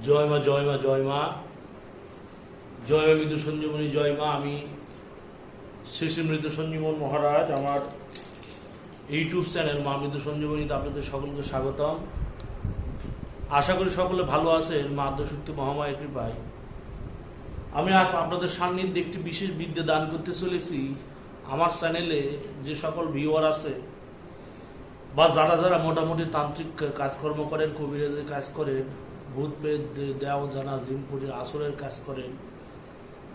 জয় মা জয় মা জয় মা জয় মা মৃদু সঞ্জীবনী জয় মা। আমি শ্রী শ্রী মৃদু সঞ্জীবন মহারাজ, আমার ইউটিউব চ্যানেল মা মৃদু সঞ্জীবনীতে আপনাদের সকলকে স্বাগতম। আশা করি সকলে ভালো আছেন মা আদ্যশক্তি মহামায়ের কৃপায়। আমি আপনাদের সান্নিধ্যে একটি বিশেষ বিদ্যা দান করতে চলেছি। আমার চ্যানেলে যে সকল ভিউয়ার আছে বা যারা যারা মোটামুটি তান্ত্রিক কাজকর্ম করেন, কবিরাজের কাজ করেন, ভূত প্রেত দেও জানা জিনপুরের আসরের কাজ করেন,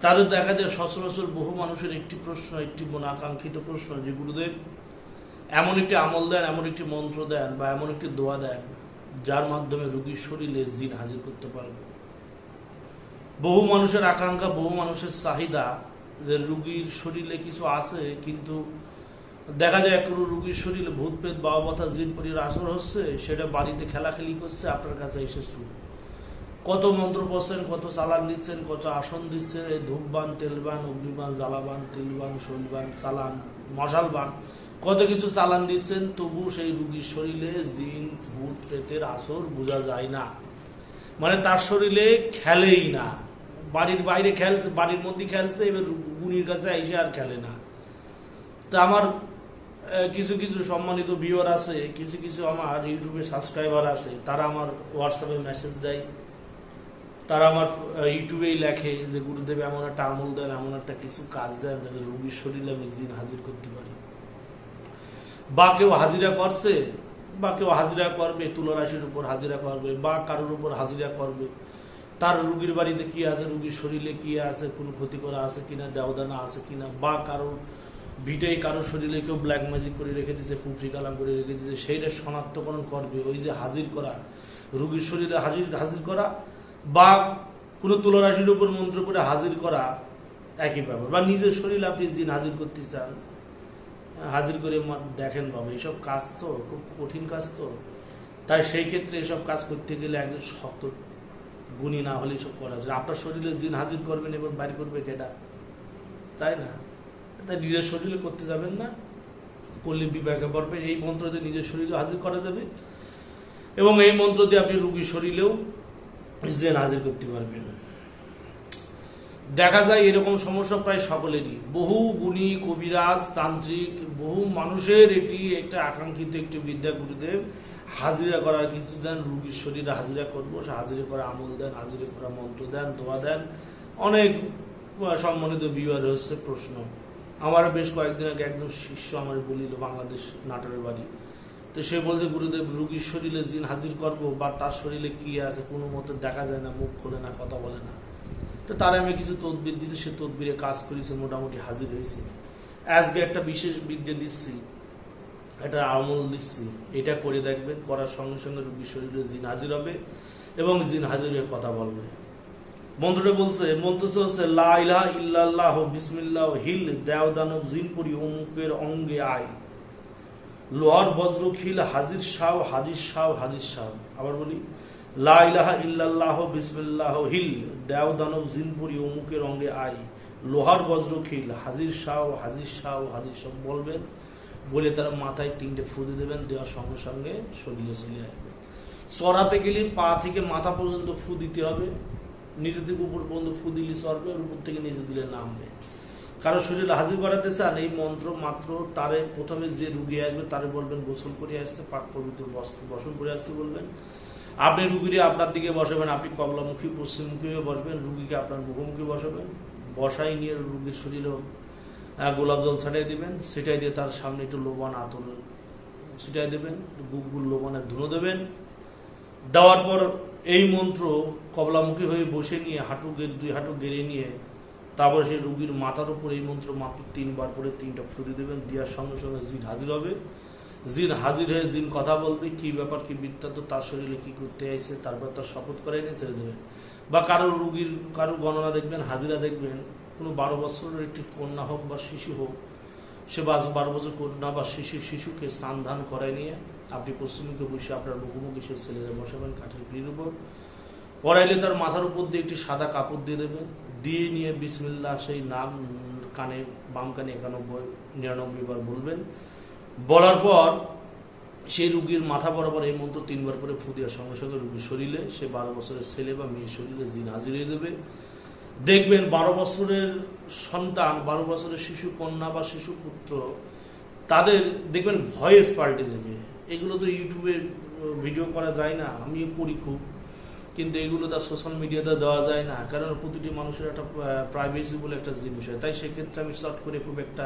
তাদের দেখা যায় সচরাচর বহু মানুষের একটি প্রশ্ন, একটি মনাকাঙ্ক্ষিত প্রশ্ন যে গুরুদেব এমন একটি আমল দেন, এমন একটি মন্ত্র দেন বা এমন একটি দোয়া দেন যার মাধ্যমে রোগীর শরীরে জিন হাজির করতে পারবে। বহু মানুষের আকাঙ্ক্ষা, বহু মানুষের চাহিদা যে রোগীর শরীরে কিছু আছে, কিন্তু দেখা যায় কোনো রোগীর শরীরে ভূত প্রেত বাবা ব্যথা জিনপুরির আসর হচ্ছে, সেটা বাড়িতে খেলাখেলি করছে, আপনার কাছে এসে শুরু কত মন্ত্র পড়ছেন, কত চালান দিচ্ছেন, কত আসন দিচ্ছেন, এই ধূপবান, তেলবান, অগ্নিবান, জ্বালাবান, তেলবান, শৈলবান, চালান, মশালবান, কত কিছু চালান দিচ্ছেন, তবু সেই রোগীর শরীরে জিন ভূত প্রেতের আসর বোঝা যায় না। মানে তার শরীরে খেলেই না, বাড়ির বাইরে খেলছে, বাড়ির মধ্যে খেলছে, এবার গুণীর কাছে এসে আর খেলে না। তা আমার কিছু কিছু সম্মানিত ভিউয়ার আছে, কিছু কিছু আমার ইউটিউবে সাবস্ক্রাইবার আছে, তারা আমার হোয়াটসঅ্যাপে মেসেজ দেয়, তারা আমার ইউটিউবেই লেখে যে গুরুদেব এমন একটা আমল দেন, এমন একটা কিছু কাজ দেন যাতে রোগীর শরীরে আমি জিন হাজির করতে পারি। বা কেউ হাজিরা করছে, বা কেউ হাজিরা করবে, তুলারাশির উপর হাজিরা করবে, বা কারোর উপর হাজিরা করবে, তার রুগীর বাড়িতে কি আছে, রুগীর শরীরে কি আছে, কোনো ক্ষতি করা আছে কিনা, দেওদানা আছে কিনা, বা কারোর ভিটাই কারোর শরীরে কেউ ব্ল্যাক ম্যাজিক করে রেখে দিচ্ছে, পুফরি কালাম করে রেখে দিচ্ছে, সেইটা শনাক্তকরণ করবে। ওই যে হাজির করা, রুগীর শরীরে হাজির করা বা কোনো তুলারাশির উপর মন্ত্র করে হাজির করা একই ব্যাপার। বা নিজের শরীরে আপনি জিন হাজির করতে চান, হাজির করে দেখেন বাবা, এইসব কাজ তো খুব কঠিন কাজ, তো তাই সেই ক্ষেত্রে এসব কাজ করতে গেলে একজন শক্ত গুণী না হলে এসব করা যায়। আপনার শরীরে জিন হাজির করবেন, এবার বাইর করবে কেটা, তাই না? তাই নিজের শরীরে করতে যাবেন না, করলে বিবেকে পড়বে। এই মন্ত্র দিয়ে নিজের শরীরে হাজির করা যাবে এবং এই মন্ত্র দিয়ে আপনি রোগীর শরীরেও জিন হাজির করতে পারবেন। দেখা যায় এরকম সমস্যা প্রায় সকলেরই, বহু গুণী কবিরাজ তান্ত্রিক বহু মানুষের এটি একটা আকাঙ্ক্ষিত একটি বিদ্যা। গুরুদেব হাজিরা করার কিছু দেন, রোগীর শরীরে হাজিরা করবো, সে হাজিরা করা আমল দেন, হাজিরা করা মন্ত্র দেন, দোয়া দেন। অনেক সম্মানিত বিবাদ হচ্ছে প্রশ্ন। আমারও বেশ কয়েকদিন আগে একজন শিষ্য আমার বলিল, বাংলাদেশ নাটোরের বাড়ি, তো সে বলছে গুরুদেব রোগীর শরীরে জিন হাজির করবো, বা তার শরীরে কি আছে কোনো মতো দেখা যায় না, মুখ খোলে না, কথা বলে না। তো তারা আমি কিছু তদবির দিচ্ছি, সে তদবিরে কাজ করেছে, মোটামুটি হাজির হয়েছে। আজকে একটা বিশেষ বিদ্যা দিচ্ছি, একটা আমল দিচ্ছি, এটা করে দেখবেন, করার সঙ্গে সঙ্গে রোগীর শরীরে জিন হাজির হবে এবং জিন হাজির হয়ে কথা বলবে। মন্ত্রটা বলছে, মন্ত্রটা হচ্ছে লা ইলাহা ইল্লাল্লাহ বিসমিল্লাহ হিল দেও দানব জিনপুরি অমুকের অঙ্গে আয়, লোহার বজ্র খিল হাজির শাহ হাজির শাহ হাজির শাহ। আবার বলি, লা ইলাহা ইল্লাল্লাহ বিসমিল্লাহ হিল দেও দানব জিনপুরি অমুকের অঙ্গে আয়, লোহার বজ্র খিল হাজির শাহ হাজির শাহ হাজির শাহ বলবেন। বলে তারা মাথায় 3টে ফু দিয়ে দেবেন, দেওয়ার সঙ্গে সঙ্গে শরীরে চলে আসবে। চড়াতে গেলে পা থেকে মাথা পর্যন্ত ফু দিতে হবে, নিচে থেকে উপর পর্যন্ত ফু দিলে চড়বে, আর উপর থেকে নিচে দিলে নামবে। কারো শরীরে হাজির করাতে চান, এই মন্ত্র মাত্র তারে প্রথমে যে রুগী আসবে তারে বলবেন গোসল করে আসতে, পাক পবিত্র বস্ত্র বসন করে আসতে বলবেন। আপনি রুগীরে আপনার দিকে বসাবেন, আপনি কমলামুখী পশ্চিমমুখী হয়ে বসবেন, রুগীকে আপনার মুখোমুখি বসাবেন, বসাই নিয়ে রুগীর শরীরে গোলাপ জল ছাটাই দেবেন, সেটাই দিয়ে তার সামনে একটু লোবান আতর ছিটাই দেবেন, গুড় লোবানের ধুনো দেবেন। দেওয়ার পর এই মন্ত্র কমলামুখী হয়ে বসে নিয়ে দুই হাঁটু গেড়ে নিয়ে তারপরে সেই রুগীর মাথার উপর এই মন্ত্র মাত্র 3বার করে 3টা ফুটি দেবেন। দেওয়ার সঙ্গে সঙ্গে জিন হাজির হবে। জিন হাজির হয়ে জিন কথা বলবে, কি ব্যাপার, কি বৃত্তান্ত, তার শরীরে কি করতে আইছে, তারপর তার শপথ করে নিয়ে ছেড়ে দেবেন। বা কারো গণনা দেখবেন, হাজিরা দেখবেন, কোনো 12 বছরের একটি কন্যা হোক বা শিশু হোক, সে 12 বছর কন্যা বা শিশুকে স্নান ধান করায় নিয়ে আপনি পশ্চিমমুখে বসে আপনার মুখোমুখি সে ছেলেরা বসাবেন কাঠের পিঁড়ির উপর, পড়াইলে তার মাথার উপর দিয়ে একটি সাদা কাপড় দিয়ে দেবেন, দিয়ে নিয়ে বিসমিল্লাহ সেই নাম কানে বাম কানে 91-99 বার বলবেন। বলার পর সেই রুগীর মাথা বরাবর এই মন্ত্র 3 বার করে ফু দেওয়ার সঙ্গে সঙ্গে রুগীর শরীরে, সে 12 বছরের ছেলে বা মেয়ের শরীরে জিন হাজির হয়ে যাবে। দেখবেন 12 বছরের সন্তান, 12 বছরের শিশু কন্যা বা শিশু পুত্র, তাদের দেখবেন ভয়েস পাল্টে যাবে। এগুলো তো ইউটিউবে ভিডিও করা যায় না, আমিও করি খুব, কিন্তু এগুলো তার সোশ্যাল মিডিয়াতে দেওয়া যায় না, কারণ প্রতিটি মানুষের একটা প্রাইভেসি বলে একটা জিনিস হয়। তাই সেক্ষেত্রে আমি শর্ট করে খুব একটা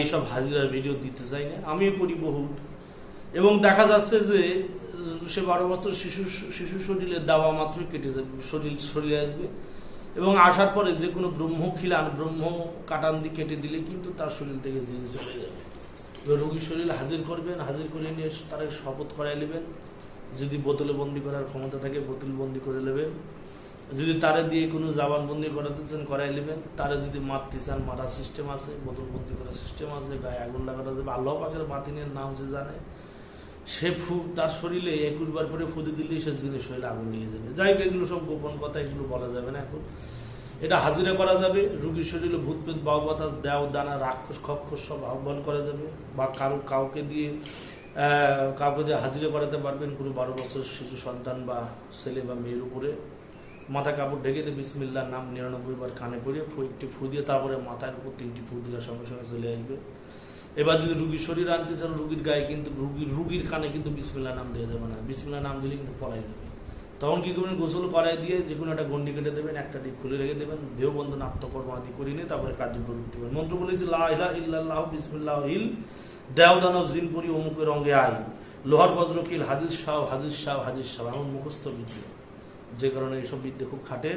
এইসব হাজিরার ভিডিও দিতে চাই না, আমিও করি বহুত। এবং দেখা যাচ্ছে যে সে 12 বছর শিশু শরীরে দেওয়া মাত্রই কেটে যাবে, শরীরে আসবে, এবং আসার পরে যে কোনো ব্রহ্ম খিলান, ব্রহ্ম কাটান দিয়ে কেটে দিলে কিন্তু তার শরীর থেকে জিন চলে যাবে। রোগীর শরীর হাজির করবেন, হাজির করে নিয়ে তারা শপথ করাই নেবেন। যদি বোতলে বন্দি করার ক্ষমতা থাকে বোতল বন্দি করে নেবেন, যদি তারা দিয়ে কোনো জাবান বন্দি করাতে চান করাই নেবেন, তারা যদি মারতে চান মারার সিস্টেম আছে, বোতল বন্দি করার সিস্টেম আছে, গায়ে আগুন লাগানো যাবে। আল্লাহ পাকের বাতিনের নাম যে জানে, সে তার শরীরে 21 বার করে ফুদে দিলে সে জিনিস শরীরে আগুন নিয়ে যাবে। যাই হোক, এগুলো সব গোপন কথা, এগুলো বলা যাবে না এখন। এটা হাজিরা করা যাবে, রুগীর শরীরে ভূত প্রেত বাউ বাতাস দেও দানা রাক্ষস খক্ষস সব আহ্বান করা যাবে, বা কাউকে দিয়ে হাজিরা করাতে পারবেন। কোনো 12 বছর শিশু সন্তান বা ছেলে বা মেয়ের উপরে মাথা কাপড় ঢেকে দিয়ে বিসমিল্লাহর নাম 99 বার কানে পড়ে একটি ফু দিয়ে তারপরে মাথার উপর 3টি ফু দেওয়ার সঙ্গে সঙ্গে চলে আসবে। এবার যদি রুগীর শরীর আনতে চান, রুগীর গায়ে কিন্তু রুগীর কানে কিন্তু বিসমিল্লাহর নাম দেওয়া যাবে না, বিসমিল্লাহর নাম দিলে কিন্তু পলাই যাবে। তখন কি করবেন, গোসল করাই দিয়ে যে কোনো একটা গন্ডি কেটে দেবেন, একটা ডিপ খুলে রেখে দেবেন, দেহবন্ধন আত্মকর্ম আদি করে নিয়ে তারপরে কার্যক্রম করতে পারেন। মন্ত্র বলেছি লা ইলাহা ইল্লাল্লাহু বিসমিল্লাহিল দেও দানব জিনপুরি অমুকের রঙে আই লোহার বজ্রকিল হাজির শাহ হাজির শাহ হাজির শাহ, এমন মুখস্থ বিদ্যে, যে কারণে এইসব বিদ্যে খুব খাটে।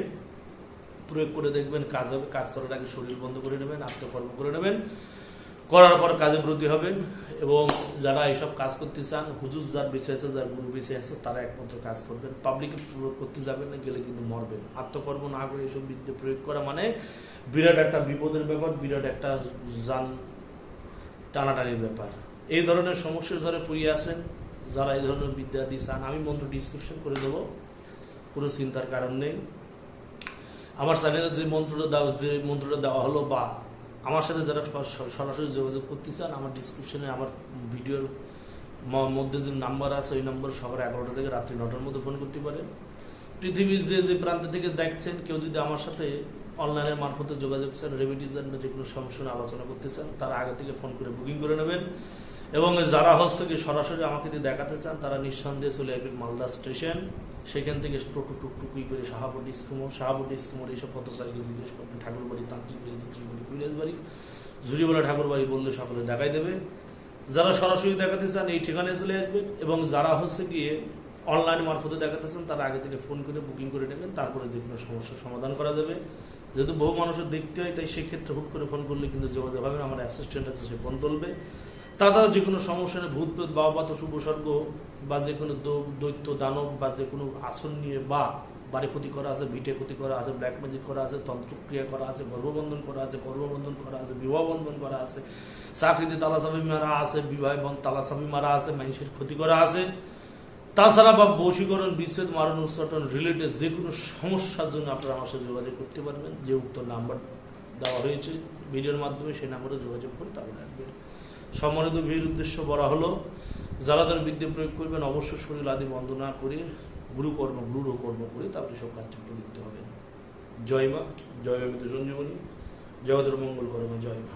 প্রয়োগ করে দেখবেন কাজ হবে। কাজ করার আগে শরীর বন্ধ করে নেবেন, আত্মকর্ম করে নেবেন, করার পর কাজে ব্রতী হবেন। এবং যারা এইসব কাজ করতে চান, হুজুর যার বেঁচে আছে, যার গুরু বেঁচে আছে, তারা একমাত্র কাজ করবেন, পাবলিকে প্রয়োগ করতে যাবেন না, গেলে কিন্তু মরবেন। আত্মকর্ম না করে এইসব বিদ্যে প্রয়োগ করা মানে বিরাট একটা বিপদের ব্যাপার, বিরাট একটা যান টানাটানির ব্যাপার। এই ধরনের সমস্যার যারা পড়িয়ে আছেন, যারা এই ধরনের বিদ্যা দিয়ে চান, আমি মন্ত্র ডিসক্রিপশন করে দেবো, কোনো চিন্তার কারণ নেই। আমার চ্যানেলে যে মন্ত্রটা দেওয়া হলো, বা আমার সাথে যারা সরাসরি যোগাযোগ করতে চান, আমার ডিসক্রিপশনে আমার ভিডিওর মধ্যে যে নাম্বার আছে, ওই নম্বর সকাল 11টা থেকে রাত্রি 9টার মধ্যে ফোন করতে পারেন। পৃথিবীর যে প্রান্ত থেকে দেখছেন, কেউ যদি আমার সাথে অনলাইনের মারফতে যোগাযোগ চান, রেমিডিজ বা যে কোনো সমস্যা আলোচনা করতে চান, তারা আগে থেকে ফোন করে বুকিং করে নেবেন। এবং যারা হচ্ছে কি সরাসরি আমাকে দিয়ে দেখাতে চান, তারা নিঃসন্দেহে চলে আসবেন মালদা স্টেশন। সেখান থেকে টোটো টুকটুকুই করে শাহাবুদ্দি স্কুমর এইসব পথচারীকে জিজ্ঞেস করবেন, ঠাকুরবাড়ি, তান্ত্রিক বাড়ি, কুইরাজ বাড়ি, ঝুড়িওয়ালা ঠাকুর বাড়ি বললে সকলে দেখাই দেবে। যারা সরাসরি দেখাতে চান এই ঠিকানায় চলে আসবেন। এবং যারা হচ্ছে গিয়ে অনলাইন মারফতে দেখাতে চান, তারা আগে থেকে ফোন করে বুকিং করে নেবেন, তারপরে যে কোনো সমস্যার সমাধান করা যাবে। যেহেতু বহু মানুষের দেখতে হয়, তাই সেক্ষেত্রে হুট করে ফোন করলে কিন্তু যোগাযোগ হবে না, আমার অ্যাসিস্ট্যান্ট আছে, সে ফোন তুলবে। তাছাড়া যে কোনো সমস্যা নেই, ভূত প্রেত বাবাত উপসর্গ বা যে কোনো দৈত্য দানব বা যে কোনো আসন নিয়ে, বা বাড়ি ক্ষতি করা আছে, ভিটে ক্ষতি করা আছে, ব্ল্যাক ম্যাজিক করা আছে, তন্ত্রক্রিয়া করা আছে, গর্ভবন্ধন করা আছে, কর্মবন্ধন করা আছে, বিবাহ বন্ধন করা আছে, চাকরিতে তালাচাবি মারা আছে, বিবাহে তালাচাবি মারা আছে, মানুষের ক্ষতি করা আছে, তাছাড়া বা বশীকরণ, বিচ্ছেদ, মারণ, উচ্চাটন রিলেটেড যে কোনো সমস্যার জন্য আপনারা আমার সাথে যোগাযোগ করতে পারবেন। যে উক্ত নাম্বার দেওয়া হয়েছে ভিডিওর মাধ্যমে, সেই নাম্বারে যোগাযোগ করে তারপরে রাখবেন। সম্মানিত ভিড় উদ্দেশ্য বলা হলো, যারা যারা বিদ্যা প্রয়োগ করবেন, অবশ্যই শরীর আদি বন্দনা করে গুরুকর্ম করে তারপরে সব কার্যক্রম লিখতে হবে। জয় মা, জয় মা সঞ্জীবনী, জগতের মঙ্গল করো মা, জয় মা।